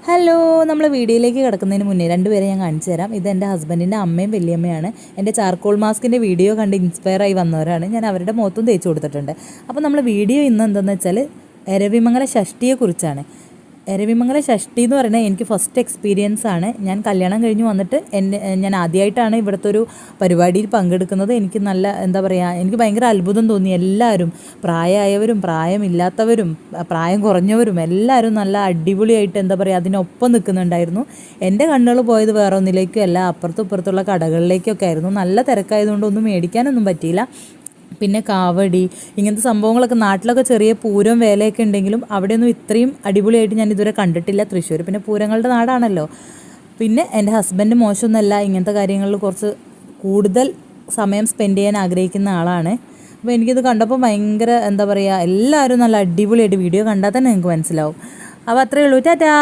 Hello, നമ്മൾ വീഡിയോയിലേക്ക് കിടക്കുന്നതിന് മുന്നേ രണ്ടുപേരെ ഞാൻ കാണിച്ചു തരാം. ഇത് എൻ്റെ ഹസ്ബൻഡിൻ്റെ അമ്മയും വലിയമ്മയാണ്. എൻ്റെ ചാർക്കോൾ മാസ്കിൻ്റെ വീഡിയോ കണ്ട് ഇൻസ്പയർ ആയി വന്നവരാണ്. ഞാൻ അവരുടെ മുഖത്തും തേച്ച് കൊടുത്തിട്ടുണ്ട്. അപ്പോൾ നമ്മൾ വീഡിയോ ഇന്ന് എന്തെന്ന് വെച്ചാൽ എരവിമംഗല ഷഷ്ടിയെക്കുറിച്ചാണ്. എരവിമംഗല ഷഷ്ടി എന്ന് പറയുന്നത് എനിക്ക് ഫസ്റ്റ് എക്സ്പീരിയൻസ് ആണ്. ഞാൻ കല്യാണം കഴിഞ്ഞ് വന്നിട്ട് ഞാൻ ആദ്യമായിട്ടാണ് ഇവിടുത്തെ ഒരു പരിപാടിയിൽ പങ്കെടുക്കുന്നത്. എനിക്ക് നല്ല എന്താ പറയുക, എനിക്ക് ഭയങ്കര അത്ഭുതം തോന്നി. എല്ലാവരും പ്രായമായവരും പ്രായമില്ലാത്തവരും പ്രായം കുറഞ്ഞവരും എല്ലാവരും നല്ല അടിപൊളിയായിട്ട് എന്താ പറയുക അതിനൊപ്പം നിൽക്കുന്നുണ്ടായിരുന്നു. എൻ്റെ കണ്ണുകൾ പോയത് വേറെ ഒന്നിലേക്കും അല്ല, അപ്പുറത്തും ഇപ്പുറത്തുള്ള കടകളിലേക്കൊക്കെ ആയിരുന്നു. നല്ല തിരക്കായതുകൊണ്ട് ഒന്നും മേടിക്കാനൊന്നും പറ്റിയില്ല. പിന്നെ കാവടി ഇങ്ങനത്തെ സംഭവങ്ങളൊക്കെ നാട്ടിലൊക്കെ ചെറിയ പൂരം വേലയൊക്കെ ഉണ്ടെങ്കിലും അവിടെയൊന്നും ഇത്രയും അടിപൊളിയായിട്ട് ഞാൻ ഇതുവരെ കണ്ടിട്ടില്ല. തൃശ്ശൂർ പിന്നെ പൂരങ്ങളുടെ നാടാണല്ലോ. പിന്നെ എൻ്റെ ഹസ്ബൻഡ് മോശമൊന്നുമല്ല, ഇങ്ങനത്തെ കാര്യങ്ങളിൽ കുറച്ച് കൂടുതൽ സമയം സ്പെൻഡ് ചെയ്യാൻ ആഗ്രഹിക്കുന്ന ആളാണ്. അപ്പോൾ എനിക്കിത് കണ്ടപ്പോൾ ഭയങ്കര എന്താ പറയുക, എല്ലാവരും നല്ല അടിപൊളിയായിട്ട് വീഡിയോ കണ്ടാൽ തന്നെ നിങ്ങൾക്ക് മനസ്സിലാവും. അപ്പോൾ അത്രയേ ഉള്ളൂ. ടാറ്റാ.